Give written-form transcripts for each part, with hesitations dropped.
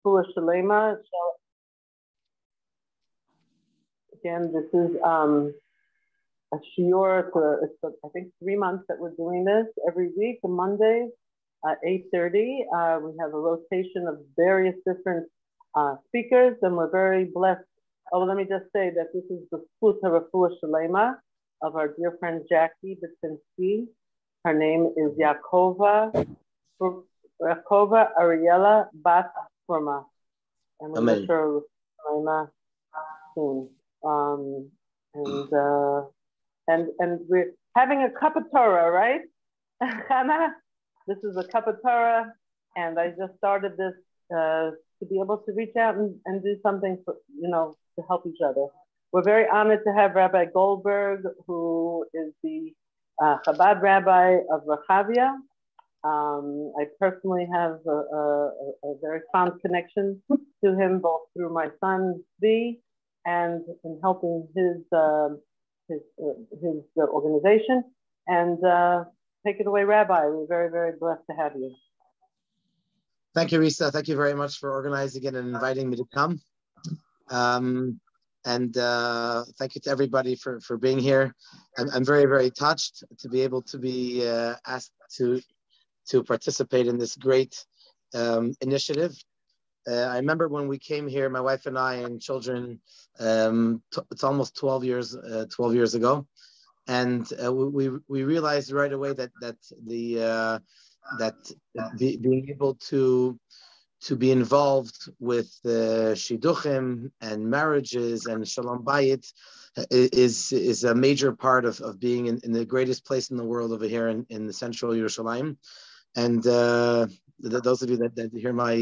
Refuah Shalema. So again, this is a shiur. It's I think 3 months that we're doing this every week on Mondays at 8:30. We have a rotation of various different speakers, and we're very blessed. Oh, let me just say that this is the Zchut Refuah Shalema of our dear friend Jackie Baczynski. Her name is Yaakova Ariela Bat Furma, and we wish her Shalema soon. And we're having a cup of Torah, right, Hannah? This is a cup of Torah, and I just started this to be able to reach out and do something for, to help each other. We're very honored to have Rabbi Goldberg, who is the Chabad rabbi of Rehavia. I personally have a very fond connection to him, both through my son, Zvi, and in helping his organization. And take it away, Rabbi. We're very, very blessed to have you. Thank you, Risa. Thank you very much for organizing it and inviting me to come. And thank you to everybody for being here. I'm very, very touched to be able to be asked to participate in this great initiative. I remember when we came here, my wife and I and children, it's almost 12 years ago. And we realized right away that being able to be involved with shidduchim and marriages and shalom bayit is a major part of being in the greatest place in the world over here in the central Yerushalayim. And those of you that hear my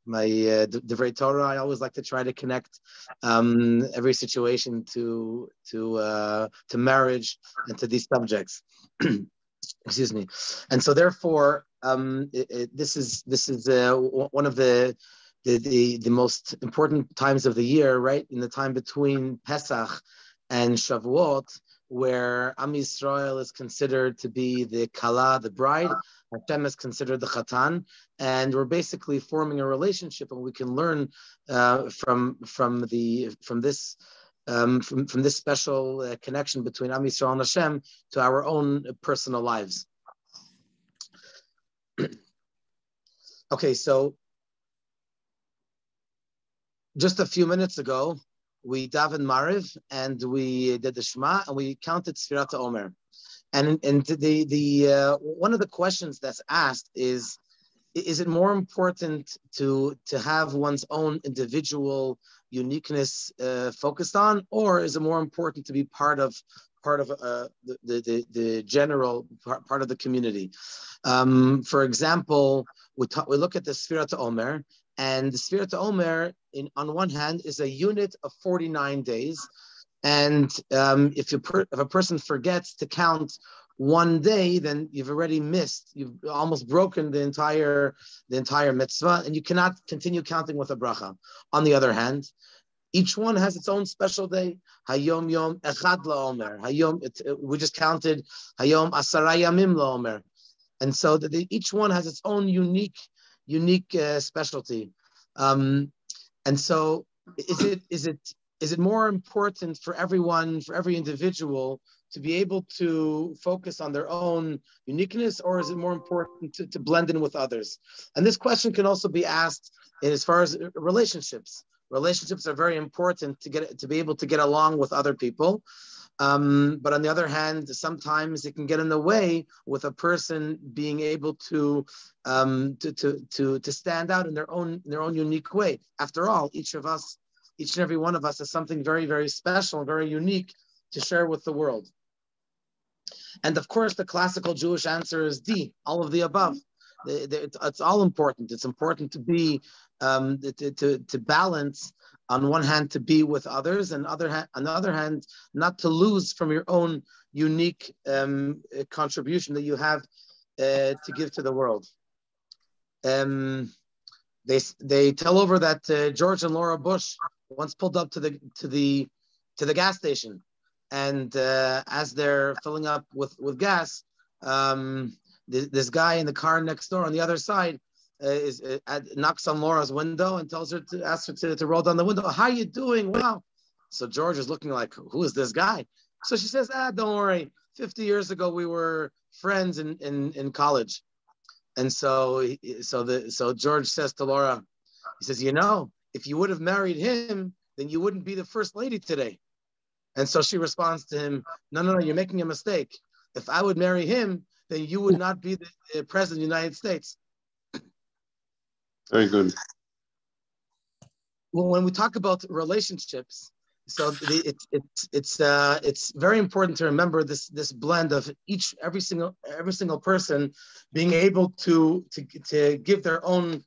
Divrei Torah, I always like to try to connect every situation to marriage and to these subjects. Excuse me. And so therefore, this is one of the most important times of the year, right? In the time between Pesach and Shavuot, where Am Yisrael is considered to be the Kala, the bride, Hashem is considered the Chatan, and we're basically forming a relationship, and we can learn from this special connection between Am Yisrael and Hashem to our own personal lives. Okay, so just a few minutes ago, we davened Mariv, and we did the Shema, and we counted Sfirat HaOmer. And the one of the questions that's asked is it more important to have one's own individual uniqueness focused on, or is it more important to be part of the general part of the community? For example, we look at the Sfirat HaOmer, and the Sfirat HaOmer, on one hand, is a unit of 49 days. And if a person forgets to count one day, then you've already missed. You've almost broken the entire mitzvah, and you cannot continue counting with a bracha. On the other hand, each one has its own special day. Hayom Yom Echad LaOmer. We just counted Hayom Asara Yamim LaOmer, and so each one has its own unique specialty. And so, is it more important for everyone, for every individual, to be able to focus on their own uniqueness, or is it more important to blend in with others? And this question can also be asked as far as relationships. Relationships are very important to be able to get along with other people. But on the other hand, sometimes it can get in the way with a person being able to stand out in their own unique way. After all, each and every one of us has something very, very special, very unique to share with the world. And of course, the classical Jewish answer is D, all of the above. It's all important. It's important to be to balance. On one hand, to be with others, and on the other hand, not to lose from your own unique contribution that you have to give to the world. They tell over that George and Laura Bush once pulled up to the gas station, and as they're filling up with gas, this guy in the car next door on the other side knocks on Laura's window and asks her to roll down the window. How are you doing? Wow. So George is looking like, who is this guy? So she says, don't worry. 50 years ago, we were friends in college. And so George says to Laura, he says, if you would have married him, then you wouldn't be the first lady today. And so she responds to him, no, you're making a mistake. If I would marry him, then you would not be the president of the United States. Very good. Well, when we talk about relationships, so it's very important to remember this blend of every single person being able to give their own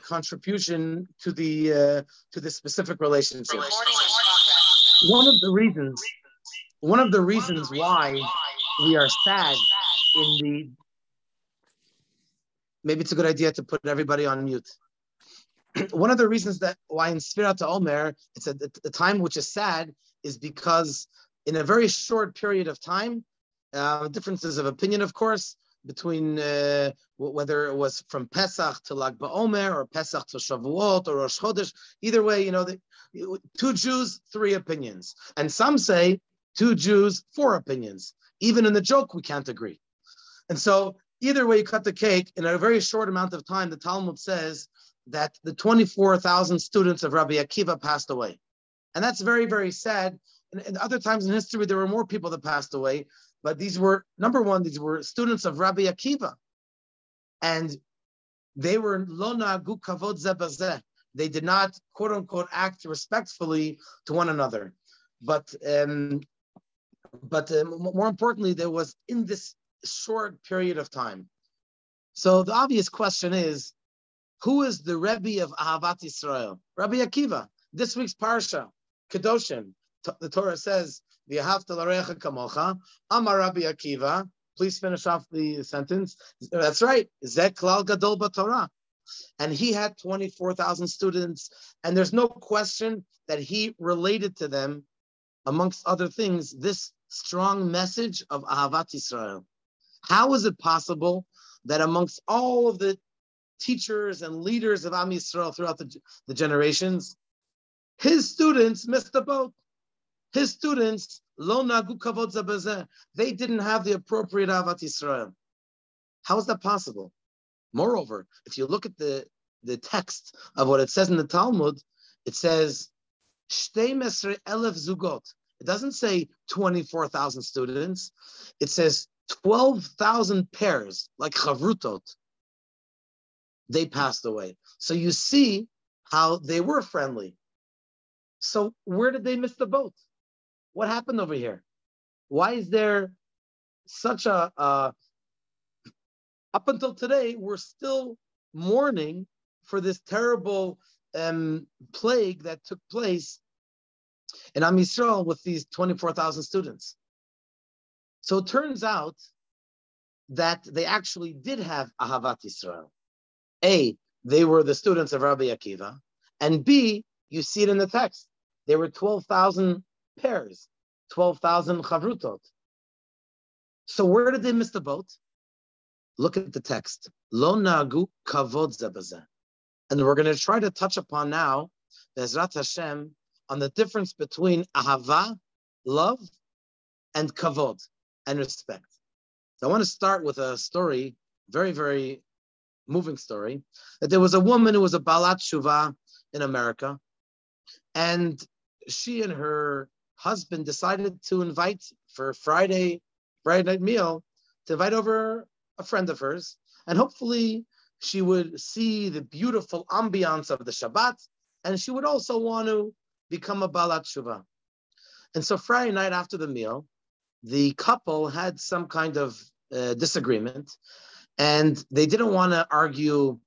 contribution to the specific relationship. One of the reasons why we are sad maybe it's a good idea to put everybody on mute. One of the reasons why in Sfirat Omer it's a time which is sad is because in a very short period of time, differences of opinion, of course, between whether it was from Pesach to Lag BaOmer or Pesach to Shavuot or Rosh Chodesh. Either way, 2 Jews, 3 opinions. And some say 2 Jews, 4 opinions. Even in the joke, we can't agree. And so either way you cut the cake, in a very short amount of time, the Talmud says that the 24,000 students of Rabbi Akiva passed away. And that's very, very sad. And other times in history, there were more people that passed away. But these were, number one, these were students of Rabbi Akiva. And they were lo na'agu kavod zeh b'zeh. They did not, quote unquote, act respectfully to one another. But more importantly, there was in this short period of time. So the obvious question is, who is the Rebbe of Ahavat Yisrael? Rabbi Akiva. This week's Parsha, Kedoshim. The Torah says, V'ahavta l'recha kamocha, Amar Rabbi Akiva. Please finish off the sentence. That's right. Zeh klal gadol b'Torah. And he had 24,000 students. And there's no question that he related to them, amongst other things, this strong message of Ahavat Yisrael. How is it possible that amongst all of the teachers and leaders of Am Yisrael throughout the generations, his students missed the boat? His students, lo nagu kavod zeh b'zeh, they didn't have the appropriate Ahavat Yisrael. How is that possible? Moreover, if you look at the text of what it says in the Talmud, it says, 12,000 zugot. It doesn't say 24,000 students. It says 12,000 pairs, like chavrutot. They passed away. So you see how they were friendly. So where did they miss the boat? What happened over here? Why is there such up until today, we're still mourning for this terrible plague that took place in Am Yisrael with these 24,000 students. So it turns out that they actually did have Ahavat Yisrael. A, they were the students of Rabbi Akiva, and B, you see it in the text. There were 12,000 pairs, 12,000 chavrutot. So where did they miss the boat? Look at the text. Lo nagu kavod zeh b'zeh. And we're going to try to touch upon now, Be'ezrat Hashem, on the difference between ahava, love, and kavod, and respect. So I want to start with a story, very, very moving story, that there was a woman who was a balat shuvah in America, and she and her husband decided to invite for Friday night meal, to invite over a friend of hers, and hopefully she would see the beautiful ambiance of the Shabbat, and she would also want to become a balat shuvah. And so Friday night after the meal, the couple had some kind of disagreement, and they didn't want to argue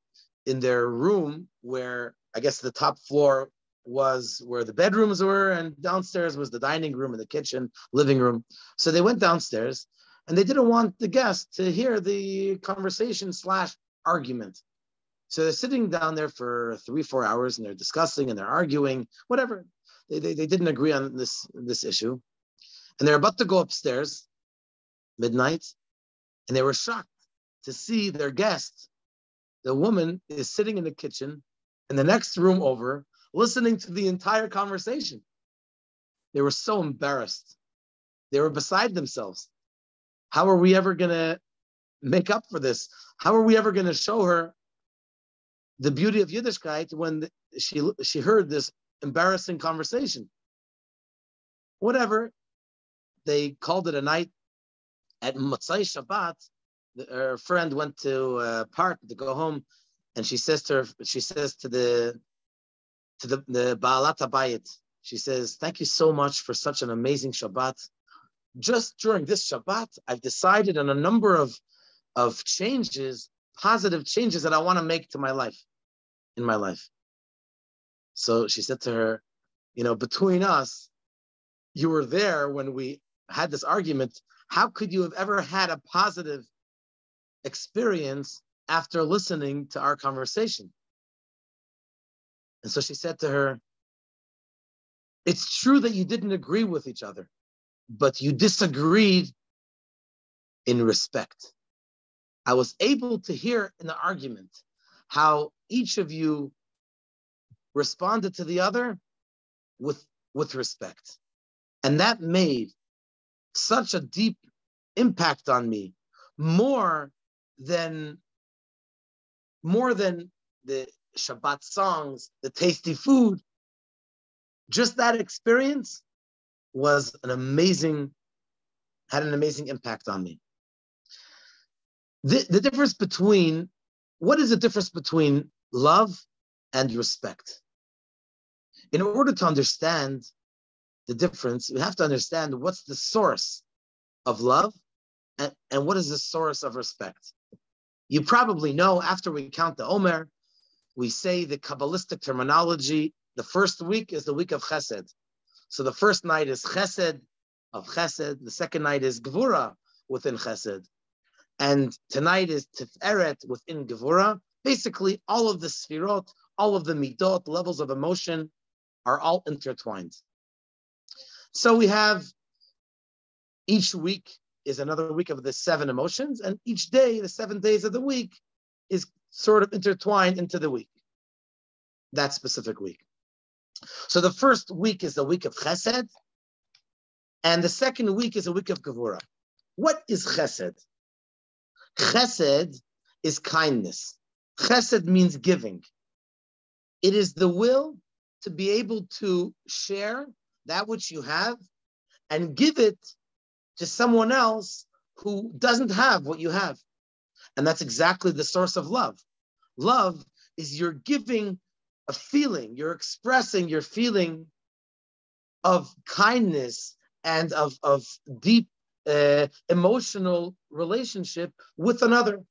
in their room, where I guess the top floor was where the bedrooms were, and downstairs was the dining room and the kitchen, living room. So they went downstairs, and they didn't want the guests to hear the conversation / argument. So they're sitting down there for 3-4 hours, and they're discussing and they're arguing, whatever. They didn't agree on this issue. And they're about to go upstairs, midnight, and they were shocked to see their guest, the woman is sitting in the kitchen in the next room over, listening to the entire conversation. They were so embarrassed. They were beside themselves. How are we ever going to make up for this? How are we ever going to show her the beauty of Yiddishkeit when she heard this embarrassing conversation? Whatever. They called it a night. At Motzai Shabbat, her friend went to a park to go home, and she says to the Baalat Habayit, she says, "Thank you so much for such an amazing Shabbat. Just during this Shabbat, I've decided on a number of changes, positive changes that I want to make to my life, in my life." So she said to her, between us, you were there when we had this argument. How could you have ever had a positive experience after listening to our conversation? And so she said to her, it's true that you didn't agree with each other, but you disagreed in respect. I was able to hear in the argument how each of you responded to the other with respect. And that made such a deep impact on me, more than the Shabbat songs, the tasty food. Just that experience had an amazing impact on me. The difference between, what is the difference between love and respect? In order to understand the difference, we have to understand what's the source of love and what is the source of respect. You probably know, after we count the Omer, we say the Kabbalistic terminology, the first week is the week of Chesed. So the first night is Chesed of Chesed, the second night is Gevura within Chesed, and tonight is Tiferet within Gevura. Basically, all of the Sfirot, all of the Midot, levels of emotion, are all intertwined. So we have, each week is another week of the 7 emotions, and each day, the 7 days of the week, is sort of intertwined into the week, that specific week. So the first week is the week of Chesed, and the second week is a week of Gevura. What is Chesed? Chesed is kindness. Chesed means giving. It is the will to be able to share that which you have and give it to someone else who doesn't have what you have. And that's exactly the source of love. Love is you're giving a feeling, you're expressing your feeling of kindness and of deep emotional relationship with another.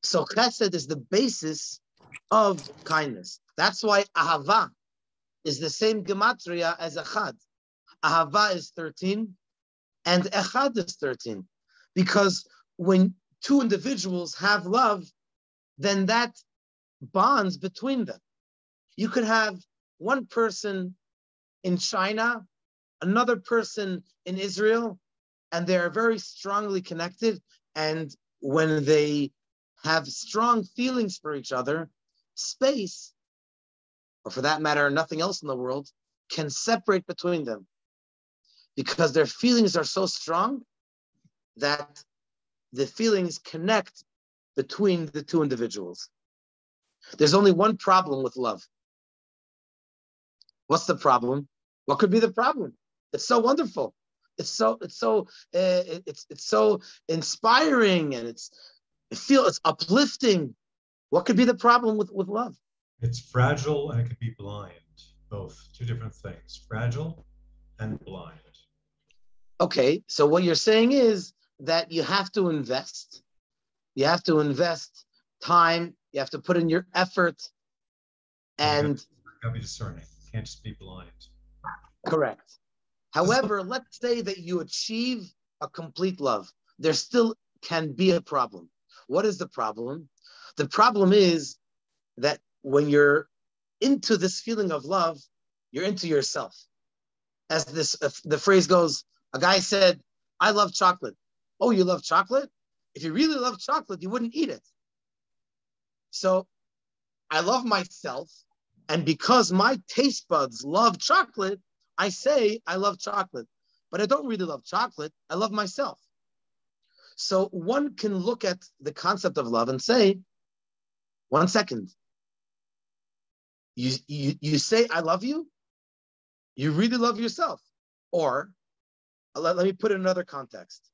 So chesed is the basis of kindness. That's why ahava is the same gematria as echad. Ahava is 13 and echad is 13. Because when two individuals have love, then that bonds between them. You could have one person in China, another person in Israel, and they are very strongly connected. And when they have strong feelings for each other, space, or for that matter, nothing else in the world, can separate between them, because their feelings are so strong that the feelings connect between the two individuals. There's only one problem with love. What's the problem? What could be the problem? It's so wonderful. It's so inspiring, and it's uplifting. What could be the problem with love? It's fragile and it could be blind. Both, two different things, fragile and blind. Okay, so what you're saying is that you have to invest. You have to invest time. You have to put in your effort. And you gotta be discerning. You can't just be blind. Correct. However, let's say that you achieve a complete love. There still can be a problem. What is the problem? The problem is that when you're into this feeling of love, you're into yourself. As the phrase goes, a guy said, "I love chocolate." Oh, you love chocolate? If you really love chocolate, you wouldn't eat it. So I love myself, and because my taste buds love chocolate, I say I love chocolate, but I don't really love chocolate. I love myself. So one can look at the concept of love and say, 1 second, you say I love you, you really love yourself. Or let me put it in another context.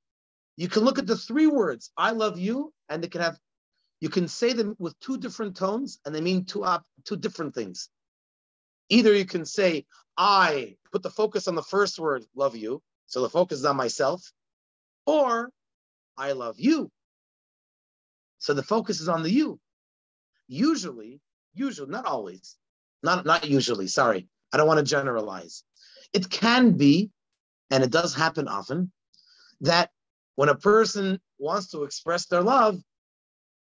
You can look at the 3 words, I love you, and they can have, you can say them with 2 different tones, and they mean two different things. Either you can say, I put the focus on the first word, love you, so the focus is on myself, or I love you, so the focus is on the you. Usually, not always, not usually, sorry, I don't want to generalize. It can be, and it does happen often, that when a person wants to express their love,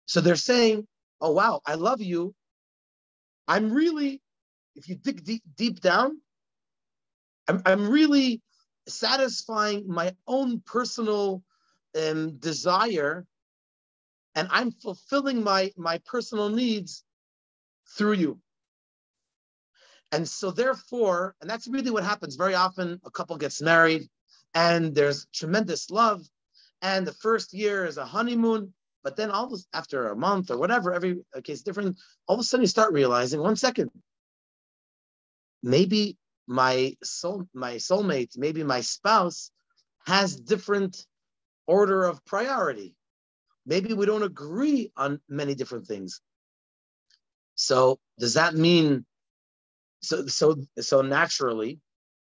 so they're saying, oh, wow, I love you. I'm really, if you dig deep down, I'm really satisfying my own personal desire, and I'm fulfilling my personal needs through you. And so therefore, and that's really what happens very often, a couple gets married, and there's tremendous love, and the first year is a honeymoon, but then all of after a month or whatever, every case different, all of a sudden you start realizing, 1 second, maybe my soulmate, maybe my spouse has different order of priority. Maybe we don't agree on many different things. So does that mean, so naturally,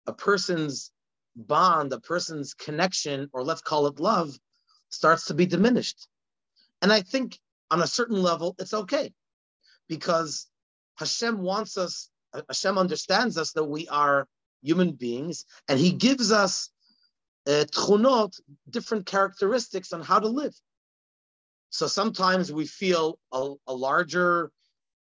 a person's bond, a person's connection, or let's call it love, starts to be diminished. And I think on a certain level, it's okay, because Hashem wants us, Hashem understands us that we are human beings, and he gives us tchunot, different characteristics on how to live. So sometimes we feel a larger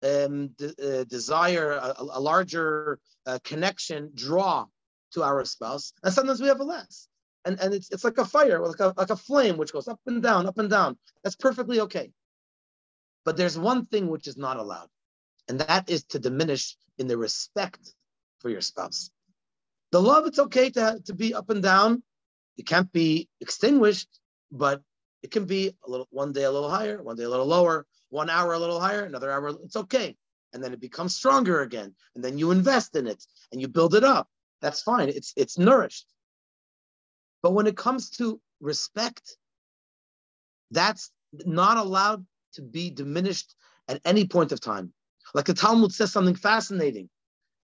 desire, a larger connection, draw to our spouse, and sometimes we have a less. And it's like a fire, like a flame, which goes up and down, up and down. That's perfectly okay. But there's one thing which is not allowed, and that is to diminish in the respect for your spouse. The love, it's okay to be up and down. It can't be extinguished, but it can be a little, one day a little higher, one day a little lower, 1 hour a little higher, another hour, it's okay. And then it becomes stronger again. And then you invest in it and you build it up. That's fine. It's nourished. But when it comes to respect, that's not allowed to be diminished at any point of time. Like the Talmud says something fascinating.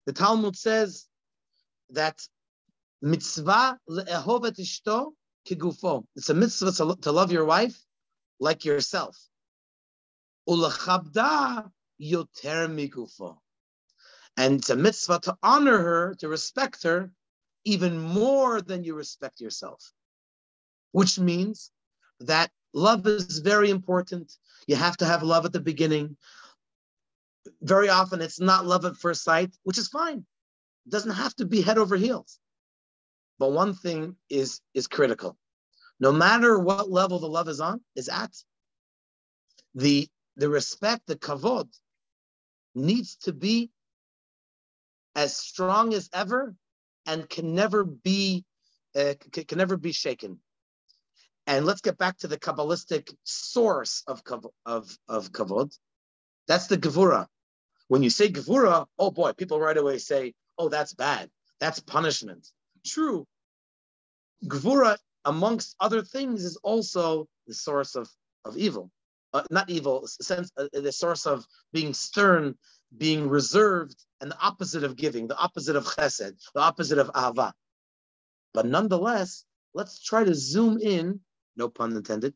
The Talmud says that mitzvah le'ehov et ishto kigufo. It's a mitzvah to love your wife like yourself. Ulachabda yoter migufo. And it's a mitzvah to honor her, to respect her, even more than you respect yourself. Which means that love is very important. You have to have love at the beginning. Very often it's not love at first sight, which is fine. It doesn't have to be head over heels. But one thing is critical. No matter what level the love is at, the respect, the kavod, needs to be as strong as ever and can never be shaken. And let's get back to the Kabbalistic source of kavod. That's the gevura. When you say gevura, oh boy, people right away say, oh, that's bad. That's punishment. True. Gevura, amongst other things, is also the source of evil. Not evil, the source of being stern, being reserved, and the opposite of giving, the opposite of chesed, the opposite of ahava. But nonetheless, let's try to zoom in, no pun intended,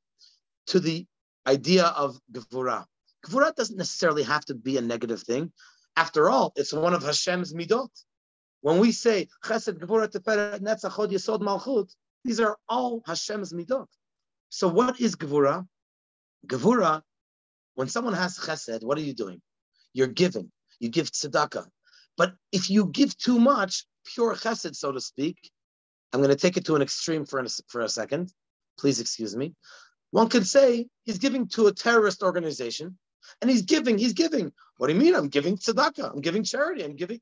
to the idea of gevura. Gevura doesn't necessarily have to be a negative thing. After all, it's one of Hashem's midot. When we say chesed, gevura, teferet, netzach, hod, yesod, malchut, these are all Hashem's midot. So what is gevura? Gevura, when someone has chesed, what are you doing? You're giving. You give tzedakah. But if you give too much, pure chesed, so to speak, I'm going to take it to an extreme for a second. Please excuse me. One could say he's giving to a terrorist organization, And he's giving. What do you mean? I'm giving tzedakah. I'm giving charity. I'm giving.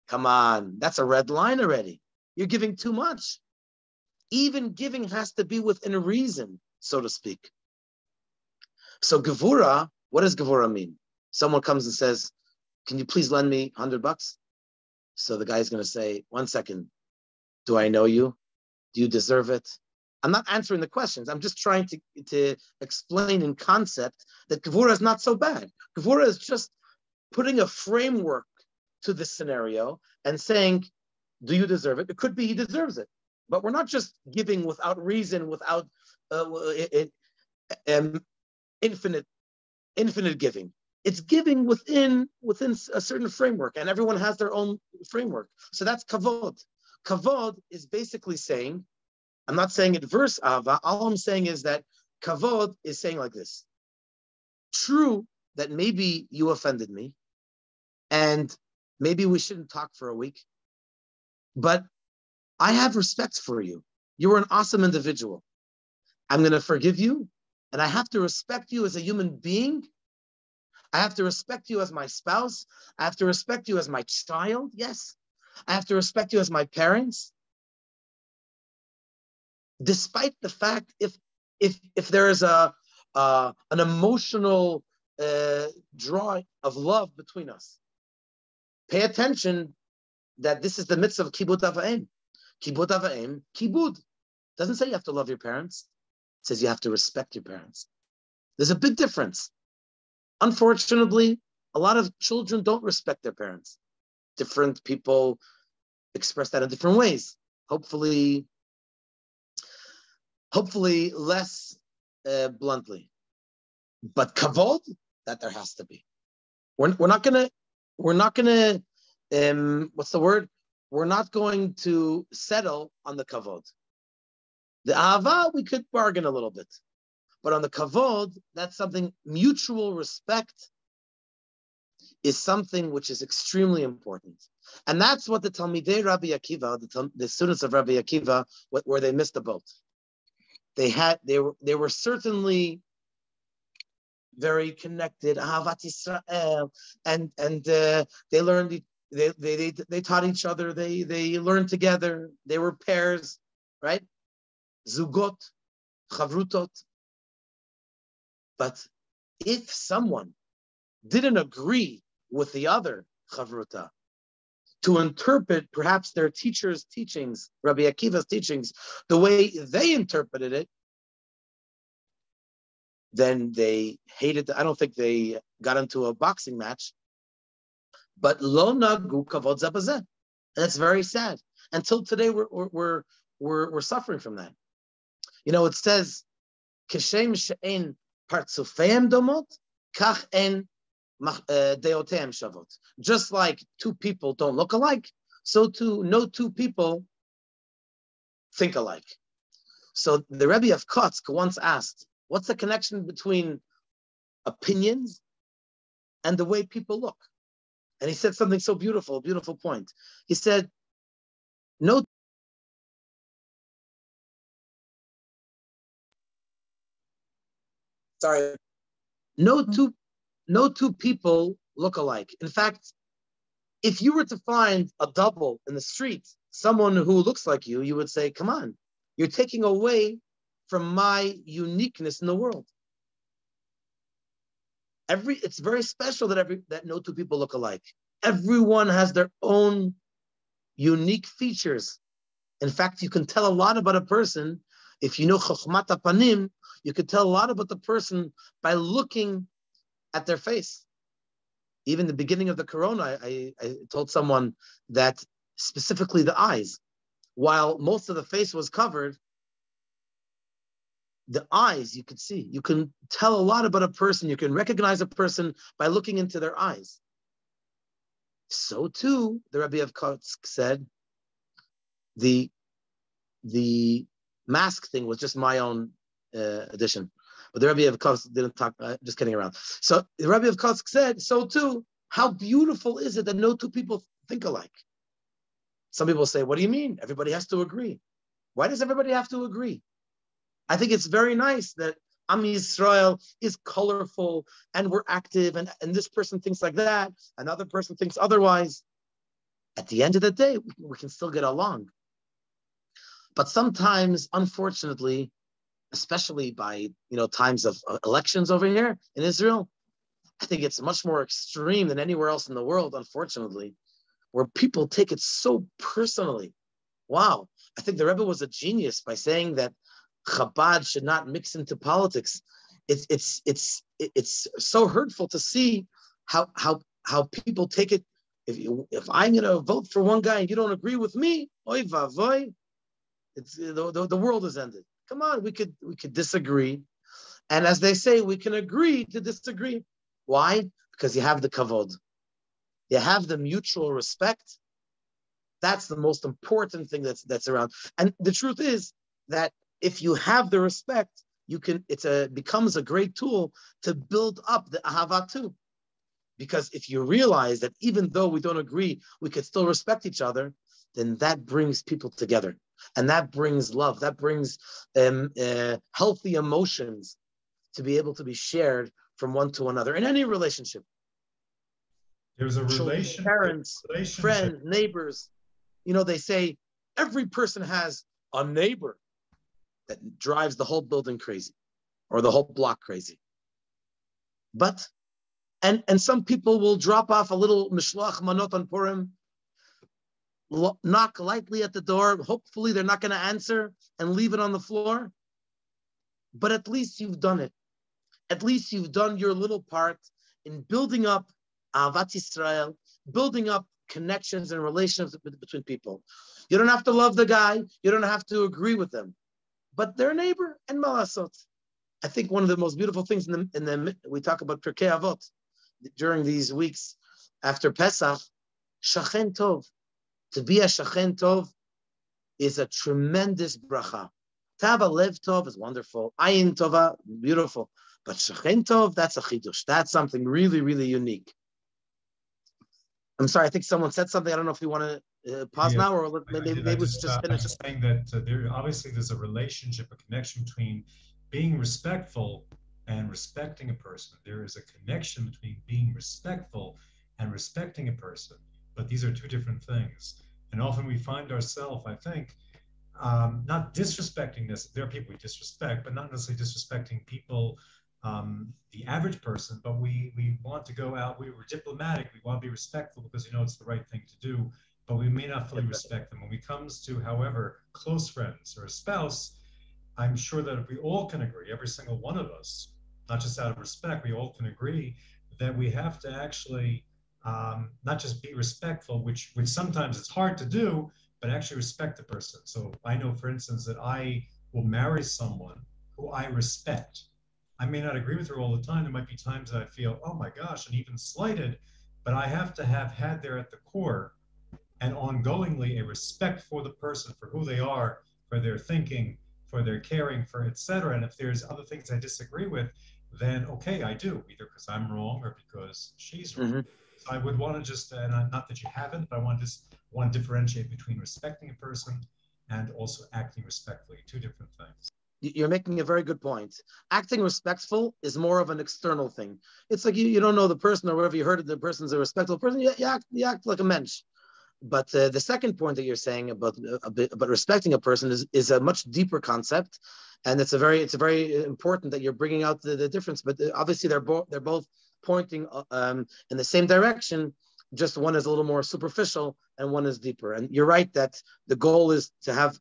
Come on, that's a red line already. You're giving too much. Even giving has to be within reason, so to speak. So gevura, what does gevura mean? Someone comes and says, can you please lend me $100? So the guy's going to say, 1 second, do I know you? Do you deserve it? I'm not answering the questions. I'm just trying to explain in concept that gevura is not so bad. Gevura is just putting a framework to this scenario and saying, do you deserve it? It could be he deserves it. But we're not just giving without reason, without infinite giving. It's giving within a certain framework, and everyone has their own framework. So that's kavod. Kavod is basically saying, I'm not saying it verse Ava, all I'm saying is that kavod is saying like this. True that maybe you offended me, and maybe we shouldn't talk for a week, but I have respect for you. You were an awesome individual. I'm going to forgive you, and I have to respect you as a human being. I have to respect you as my spouse. I have to respect you as my child. Yes. I have to respect you as my parents. Despite the fact if there is an emotional draw of love between us, pay attention that this is the mitzvah of kibud av va'em. Kibud av va'em, kibud. Doesn't say you have to love your parents. It says you have to respect your parents. There's a big difference. Unfortunately, a lot of children don't respect their parents. Different people express that in different ways. Hopefully less bluntly. But kavod, that there has to be. We're not gonna what's the word? We're not going to settle on the kavod. The ahava, we could bargain a little bit. But on the kavod, that's something, mutual respect is something which is extremely important. And that's what the Talmidei Rabbi Akiva, the students of Rabbi Akiva, where they missed the boat. They were certainly very connected, Ahavat Yisrael, and they learned, they taught each other, they learned together, they were pairs, right? Zugot, Chavrutot. But if someone didn't agree with the other Chavruta to interpret perhaps their teacher's teachings, Rabbi Akiva's teachings, the way they interpreted it, then they hated. I don't think they got into a boxing match, but lo nagu kavod zabazeh, and that's very sad. Until today, we're suffering from that. You know, it says, "Kishem she'en partzufeim domot, kach en deoteim shavot." Just like two people don't look alike, so too no two people think alike. So the Rebbe of Kotsk once asked, what's the connection between opinions and the way people look? And he said something so beautiful, a beautiful point. He said, no two people look alike. In fact, if you were to find a double in the street, someone who looks like you would say, come on, you're taking away from my uniqueness in the world. It's very special that no two people look alike. Everyone has their own unique features. In fact, you can tell a lot about a person. If you know chokhmat hapanim, you can tell a lot about the person by looking at their face. Even the beginning of the corona, I told someone that specifically the eyes, while most of the face was covered, the eyes you could see. You can tell a lot about a person. You can recognize a person by looking into their eyes. So too, the Rebbe of Kotsk said, the mask thing was just my own addition. But the Rebbe of Kotsk didn't talk, just kidding around. So the Rebbe of Kotsk said, so too, how beautiful is it that no two people think alike? Some people say, what do you mean? Everybody has to agree. Why does everybody have to agree? I think it's very nice that Am Yisrael is colorful and we're active, and this person thinks like that, another person thinks otherwise. At the end of the day, we can still get along. But sometimes, unfortunately, especially by times of elections over here in Israel, I think it's much more extreme than anywhere else in the world, unfortunately, where people take it so personally. Wow, I think the Rebbe was a genius by saying that Chabad should not mix into politics. It's so hurtful to see how people take it. If I'm going to vote for one guy and you don't agree with me, oy vavoy, the world is ended. Come on, we could disagree, and as they say, we can agree to disagree. Why? Because you have the kavod, you have the mutual respect. That's the most important thing that's around. And the truth is that if you have the respect, becomes a great tool to build up the ahava too. Because if you realize that even though we don't agree, we could still respect each other, then that brings people together. And that brings love. That brings healthy emotions to be able to be shared from one to another in any relationship. There's a relation, parents, friends, neighbors. They say every person has a neighbor that drives the whole building crazy or the whole block crazy. But, and some people will drop off a little mishloach manot on Purim, knock lightly at the door. Hopefully they're not going to answer and leave it on the floor. But at least you've done it. At least you've done your little part in building up Ahavat Yisrael, building up connections and relationships between people. You don't have to love the guy. You don't have to agree with them. But they're a neighbor and malasot. I think one of the most beautiful things we talk about Pirkei Avot during these weeks after Pesach, Shachen Tov. To be a Shachen Tov is a tremendous bracha. To have a Lev Tov is wonderful. Ayin Tova, beautiful. But Shachen Tov, that's a chidush. That's something really, really unique. I'm sorry, I think someone said something. I don't know if you want to pause now, or maybe we should just finish. I'm just saying that there's a relationship, a connection between being respectful and respecting a person. There is a connection between being respectful and respecting a person. But these are two different things. And often we find ourselves, I think, not disrespecting this. There are people we disrespect, but not necessarily disrespecting people, the average person, but we want to go out, we were diplomatic, we want to be respectful because it's the right thing to do, but we may not fully respect them. When it comes to, however, close friends or a spouse, I'm sure that if we all can agree, every single one of us, not just out of respect, we all can agree that we have to actually not just be respectful, which sometimes it's hard to do, but actually respect the person. So I know, for instance, that I will marry someone who I respect. I may not agree with her all the time. There might be times that I feel, oh my gosh, and even slighted, but I have to have had there at the core and ongoingly a respect for the person, for who they are, for their thinking, for their caring, for etc. And if there's other things I disagree with, then okay, I do, either because I'm wrong or because she's wrong. Mm-hmm. So I would want to just, and not that you haven't, but I want to differentiate between respecting a person and also acting respectfully. Two different things. You're making a very good point. Acting respectful is more of an external thing. It's like you don't know the person, or whatever you heard of the person's a respectful person, you act like a mensch. But the second point that you're saying about respecting a person is a much deeper concept, and it's a very important that you're bringing out the difference. But obviously they're both pointing in the same direction. Just one is a little more superficial and one is deeper. And you're right that the goal is to have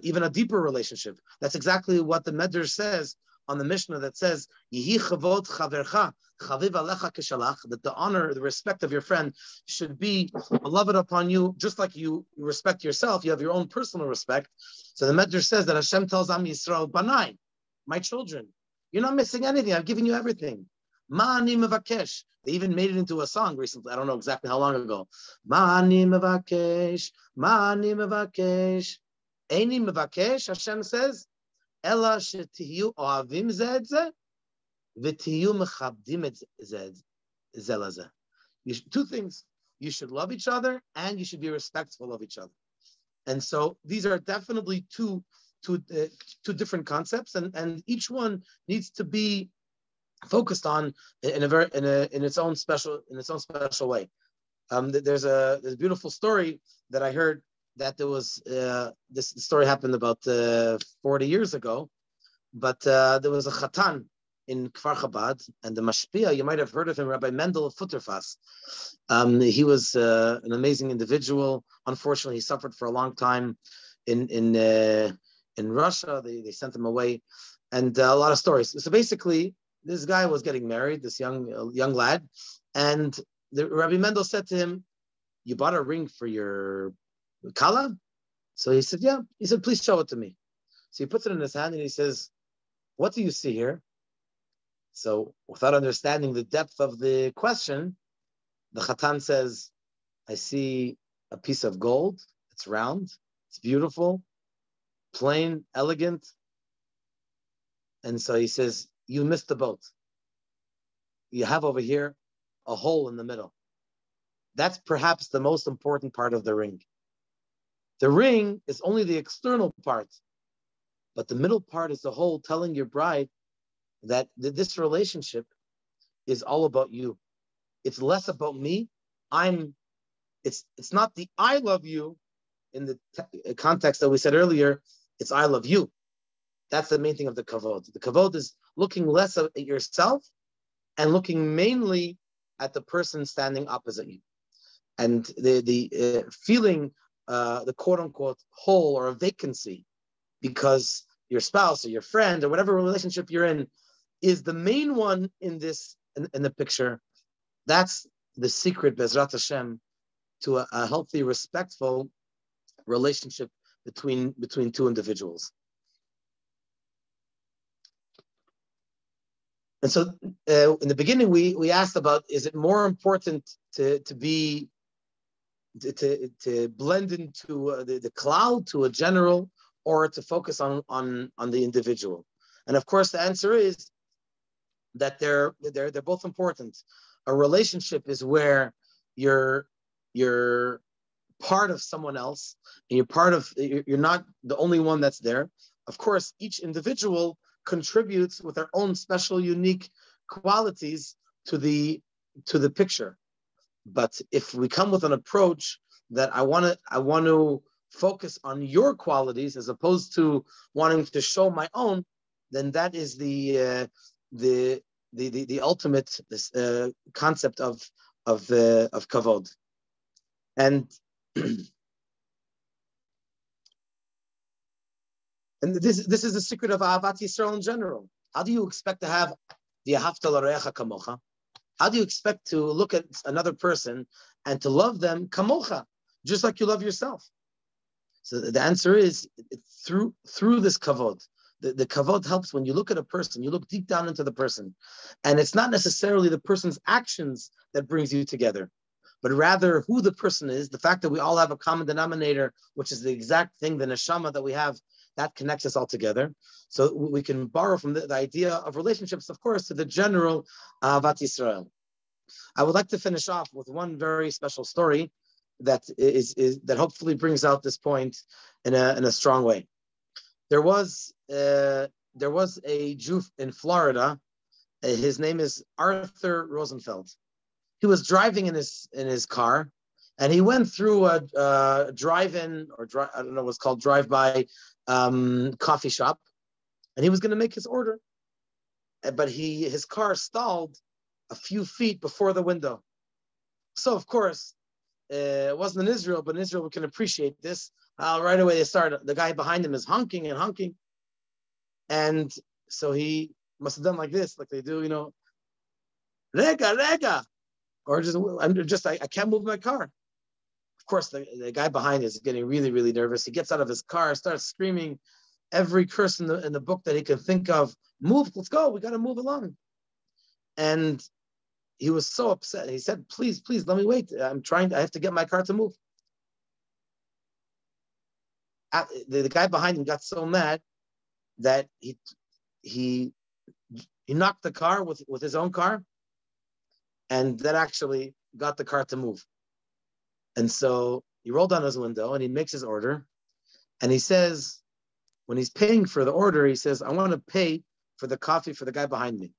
even a deeper relationship. That's exactly what the Medrash says on the Mishnah that says, Yihi chavod chavercha, chaviv alecha keshalach, that the honor, the respect of your friend should be beloved upon you, just like you respect yourself. You have your own personal respect. So the Medrash says that Hashem tells Am Yisrael, Banai, my children, you're not missing anything. I've given you everything. Ma'ani mevakesh. They even made it into a song recently. I don't know exactly how long ago. Ma'ani mevakesh, ma'ani mevakesh. Eini mevakesh, Hashem says, Ela shetiyu ohavim ze et ze, v'tiyu mechabdim et ze laze. Two things. You should love each other and you should be respectful of each other. And so these are definitely two two different concepts, and each one needs to be focused on in its own special way. There's a beautiful story that I heard that there was this story happened about 40 years ago, but there was a chatan in Kfar Chabad, and the mashpia, you might have heard of him, Rabbi Mendel Futterfass. He was an amazing individual. Unfortunately, he suffered for a long time in Russia. They sent him away, and a lot of stories. So basically, this guy was getting married, this young lad, and Rabbi Mendel said to him, "You bought a ring for your kala?" So he said, "Yeah." He said, "Please show it to me." So he puts it in his hand and he says, "What do you see here?" So without understanding the depth of the question, the Chatan says, "I see a piece of gold. It's round. It's beautiful, plain, elegant." And so he says, "You missed the boat. You have over here a hole in the middle. That's perhaps the most important part of the ring. The ring is only the external part, but the middle part is the hole telling your bride that this relationship is all about you. It's less about me. It's not the I love you in the context that we said earlier. It's I love you. That's the main thing of the kavod. The kavod is looking less at yourself and looking mainly at the person standing opposite you. And the feeling the quote unquote hole or a vacancy because your spouse or your friend or whatever relationship you're in is the main one in the picture. That's the secret, Bezrat Hashem, to a healthy, respectful relationship between two individuals. And so in the beginning, we asked about, is it more important to blend into the cloud, to a general, or to focus on the individual? And of course, the answer is that they're both important. A relationship is where you're part of someone else, and you're not the only one that's there. Of course, each individual contributes with their own special, unique qualities to the picture. But if we come with an approach that I want to focus on your qualities as opposed to wanting to show my own, then that is the ultimate concept of kavod. And and this is the secret of Ahavat Yisrael in general. How do you expect to have the Ahavta l'Orecha kamocha? How do you expect to look at another person and to love them kamocha, just like you love yourself? So the answer is through this kavod. The kavod helps when you look at a person, you look deep down into the person. And it's not necessarily the person's actions that brings you together, but rather who the person is, the fact that we all have a common denominator, which is the exact thing, the neshama that we have, that connects us all together. So we can borrow from the idea of relationships, of course, to the general Ahavat Yisrael. I would like to finish off with one very special story that that hopefully brings out this point in a strong way. There was a Jew in Florida. His name is Arthur Rosenfeld. He was driving in his car, and he went through a drive-in I don't know what's called drive-by coffee shop, and he was going to make his order, but his car stalled a few feet before the window. So of course, it wasn't in Israel, but in Israel we can appreciate this. Right away the guy behind him is honking and honking, and so he must have done like this, like they do, rega, or I can't move my car. Of course, the guy behind is getting really, really nervous. He gets out of his car, starts screaming every curse in the book that he can think of. Move, let's go. We got to move along. And he was so upset. He said, please, let me wait. I have to get my car to move. The guy behind him got so mad that he knocked the car with his own car, and that actually got the car to move. And so he rolled down his window and he makes his order, and he says, when he's paying for the order, he says, I want to pay for the coffee for the guy behind me.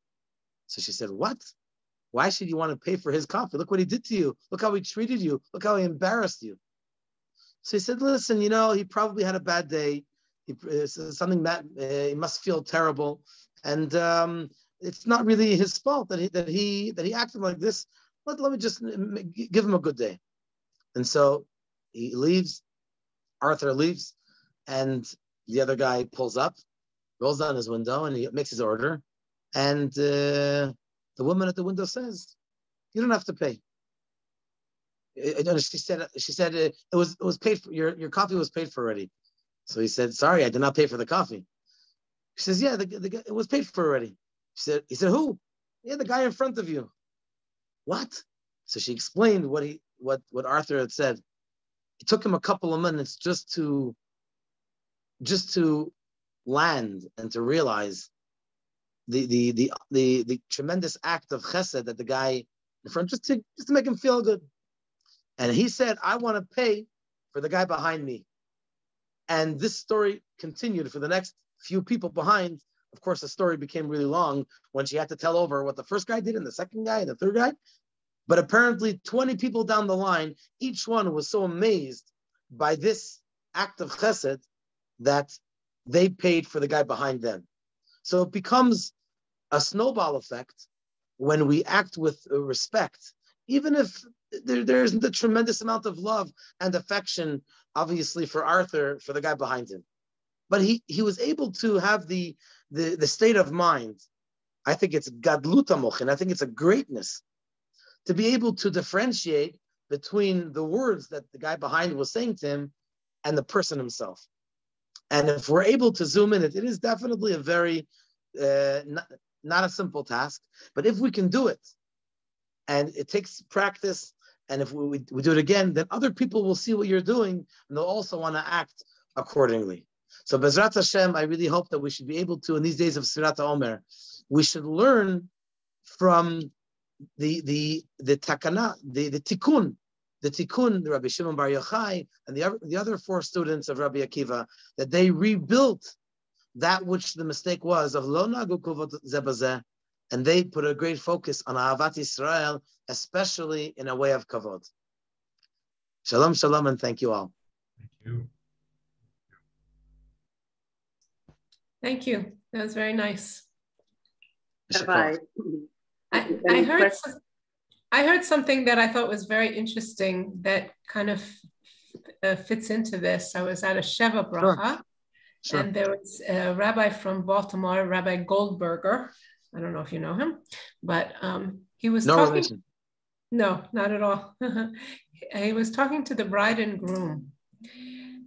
So she said, what? Why should you want to pay for his coffee? Look what he did to you. Look how he treated you. Look how he embarrassed you. So he said, listen, he probably had a bad day. He must feel terrible. And it's not really his fault that he acted like this. Let me just give him a good day. And so he leaves, Arthur leaves, and the other guy pulls up, rolls down his window, and he makes his order. And the woman at the window says, you don't have to pay. She said it was paid for, your coffee was paid for already. So he said, sorry, I did not pay for the coffee. She says, yeah, it was paid for already. He said, who? Yeah, the guy in front of you. What? So she explained what Arthur had said. It took him a couple of minutes just to land and to realize the tremendous act of chesed that the guy in front, just to make him feel good. And he said, I want to pay for the guy behind me. And this story continued for the next few people behind. Of course, the story became really long when she had to tell over what the first guy did and the second guy and the third guy. But apparently 20 people down the line, each one was so amazed by this act of chesed that they paid for the guy behind them. So it becomes a snowball effect when we act with respect, even if there isn't a tremendous amount of love and affection, obviously, for Arthur, for the guy behind him. But he was able to have the state of mind. I think it's gadluta mochin. I think it's a greatness to be able to differentiate between the words that the guy behind was saying to him and the person himself. And if we're able to zoom in, it is definitely a very, not a simple task, but if we can do it, and it takes practice, and if we do it again, then other people will see what you're doing, and they'll also want to act accordingly. So Bezrat Hashem, I really hope that we should be able to, in these days of Sfirat Omer, we should learn from the takana, the tikkun, the Rabbi Shimon Bar Yochai, and the other four students of Rabbi Akiva, that they rebuilt that which the mistake was of lo nagu kuvot zeh bazeh, and they put a great focus on Ahavat Yisrael, especially in a way of kavod. Shalom, shalom, and thank you all. Thank you. Thank you. That was very nice. Bye-bye. I heard something that I thought was very interesting that kind of fits into this. I was at a Sheva Bracha, Sure. and there was a rabbi from Baltimore, Rabbi Goldberger. I don't know if you know him, but he was talking. Relation. No, not at all. He was talking to the bride and groom,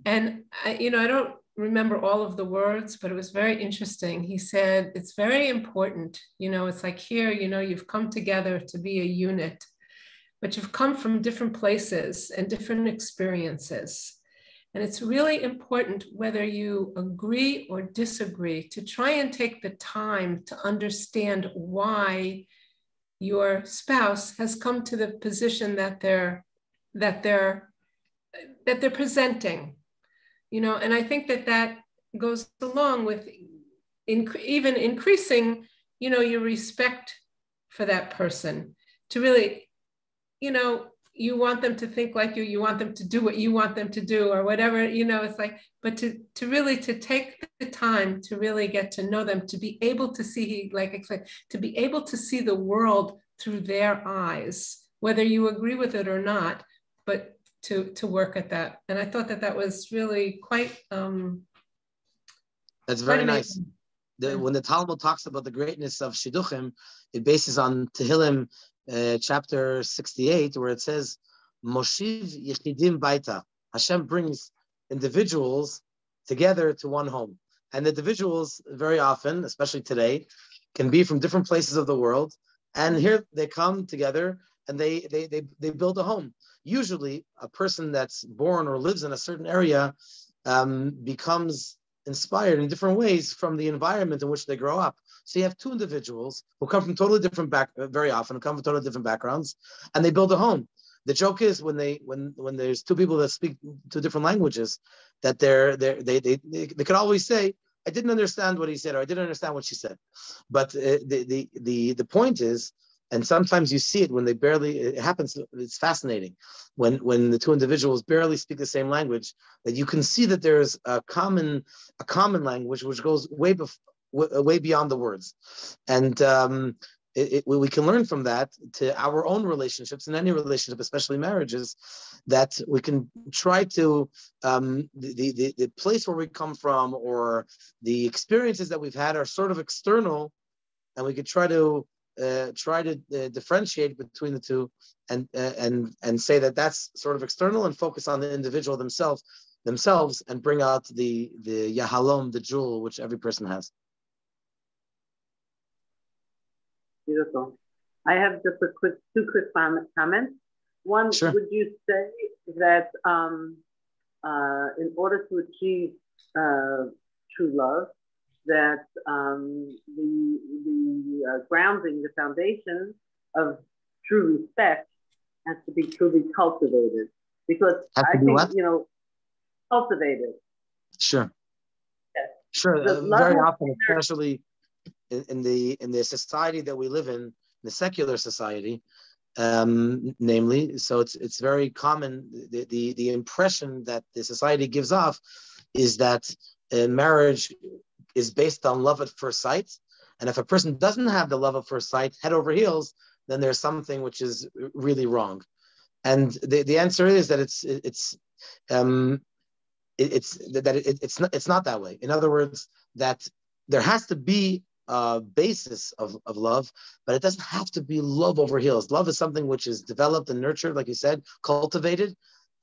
and I don't remember all of the words, but it was very interesting. He said, it's very important, it's like here, you've come together to be a unit, but you've come from different places and different experiences. And it's really important, whether you agree or disagree, to try and take the time to understand why your spouse has come to the position that they're presenting. And I think that goes along with even increasing, your respect for that person, to really, you want them to think like you want them to do what you want them to do or whatever, it's like, but to really take the time to really get to know them, to be able to see, to be able to see the world through their eyes, whether you agree with it or not, but to work at that. And I thought that was really quite that's very nice. When the Talmud talks about the greatness of Shidduchim, it bases on Tehillim chapter 68, where it says, Moshiv Yechidim Baita. Hashem brings individuals together to one home. And the individuals very often, especially today, can be from different places of the world. And here they come together and they build a home. Usually a person that's born or lives in a certain area becomes inspired in different ways from the environment in which they grow up. So you have two individuals who come from totally different very often come from totally different backgrounds, and they build a home. The joke is when there's two people that speak two different languages, that they could always say, I didn't understand what he said, or I didn't understand what she said. But the point is, and sometimes you see it when it happens, it's fascinating, when the two individuals barely speak the same language, that you can see that there's a common language which goes way beyond the words. And we can learn from that to our own relationships, in any relationship, especially marriages, that we can try to, the place where we come from or the experiences that we've had are sort of external, and we could try to differentiate between the two, and say that that's sort of external, and focus on the individual themselves, and bring out the yahalom, the jewel, which every person has. Beautiful. I have just two quick comments. One, sure. Would you say that in order to achieve true love, that the grounding, the foundation of true respect has to be truly cultivated? Because I think, cultivated. Sure. Yes. Sure. Very often, especially in the society that we live in, the secular society, namely, so it's very common. The impression that the society gives off is that marriage is based on love at first sight, and if a person doesn't have the love at first sight, head over heels, then there's something which is really wrong. And the answer is that it's not that way. In other words, that there has to be basis of love, but it doesn't have to be love over heels. Love is something which is developed and nurtured, like you said, cultivated.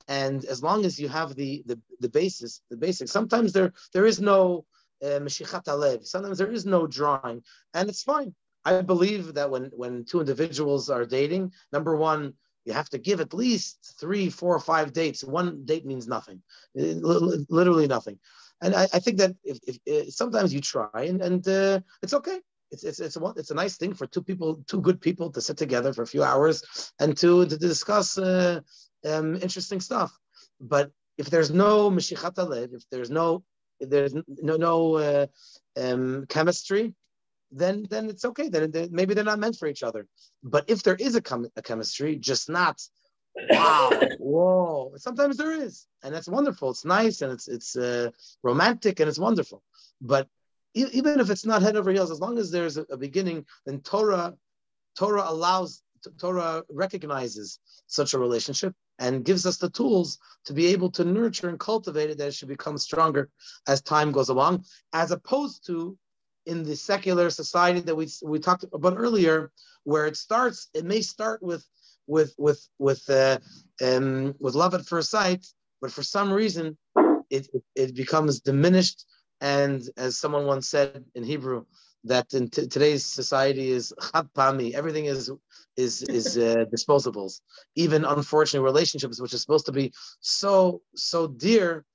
And as long as you have the basis, the basics, sometimes there is no meshichat alev. Sometimes there is no drawing, and it's fine. I believe that when two individuals are dating, number one, you have to give at least 3, 4, 5 dates. One date means nothing, literally nothing. And I think that if sometimes you try, and it's okay. It's a nice thing for two good people to sit together for a few hours and to discuss interesting stuff. But if there's no meshichat alev, if there's no chemistry, then it's okay. Then maybe they're not meant for each other. But if there is a chemistry, just not wow, whoa. Sometimes there is, and that's wonderful. It's nice, and it's romantic, and it's wonderful. But even if it's not head over heels, as long as there's a beginning, then Torah recognizes such a relationship and gives us the tools to be able to nurture and cultivate it, that it should become stronger as time goes along, as opposed to in the secular society that we talked about earlier, where it may start with love at first sight, but for some reason it becomes diminished. And as someone once said in Hebrew, that in today's society is chad pami. Everything is disposables. Even unfortunate relationships, which is supposed to be so dear.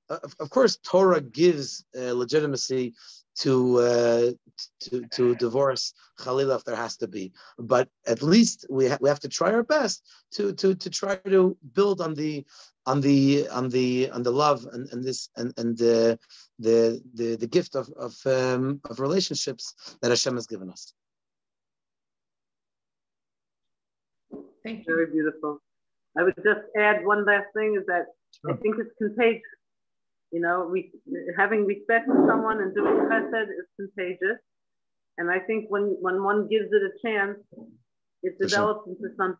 Of course, Torah gives legitimacy to divorce, chalila, if there has to be. But at least we have to try our best to try to build on the love and the gift of relationships that Hashem has given us. Thank you. Very beautiful. I would just add one last thing, is that sure. I think it's contagious. Having respect for someone and doing chesed is contagious. And I think when one gives it a chance, it develops into something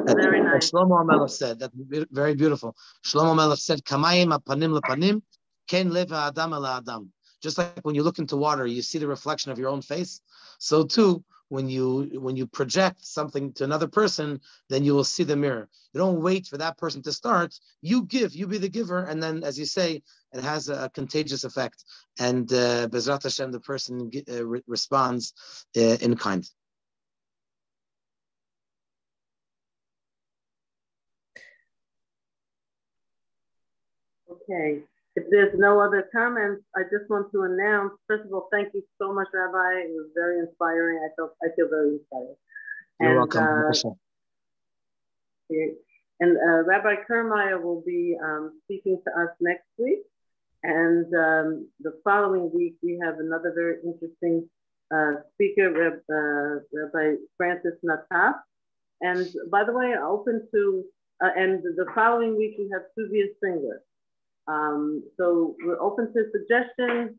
very nice. Shlomo HaMelech said, that's very beautiful. Shlomo HaMelech said, Kamayim apanim lepanim, ken lev ha'adam el ha'adam. Just like when you look into water, you see the reflection of your own face. So too, when you project something to another person, then you will see the mirror. You don't wait for that person to start. You give, you be the giver, and then, as you say, it has a contagious effect. And Bezrat Hashem, the person responds in kind. Okay. If there's no other comments, I just want to announce, first of all, thank you so much, Rabbi. It was very inspiring. I feel very inspired. You're welcome. And Rabbi Kermeyer will be speaking to us next week. And the following week, we have another very interesting speaker, Rabbi Francis Nataf. And by the way, open to, and the following week, we have Tuvia Singer. So we're open to suggestions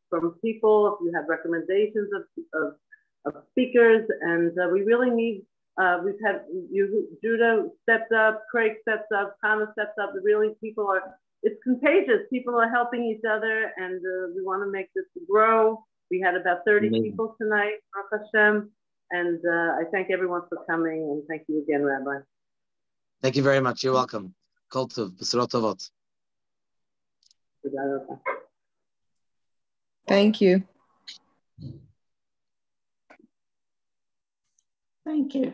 from people, if you have recommendations of speakers, and we really need, we've had Judah stepped up, Craig steps up, Hannah steps up. Really, people are, it's contagious. People are helping each other, and we want to make this grow. We had about 30 people tonight, Baruch Hashem, and I thank everyone for coming, and thank you again, Rabbi. Thank you very much. You're welcome. Kol tov, b'sorot tovot. Thank you. Thank you.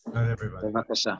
Good night, everybody. Bye-bye.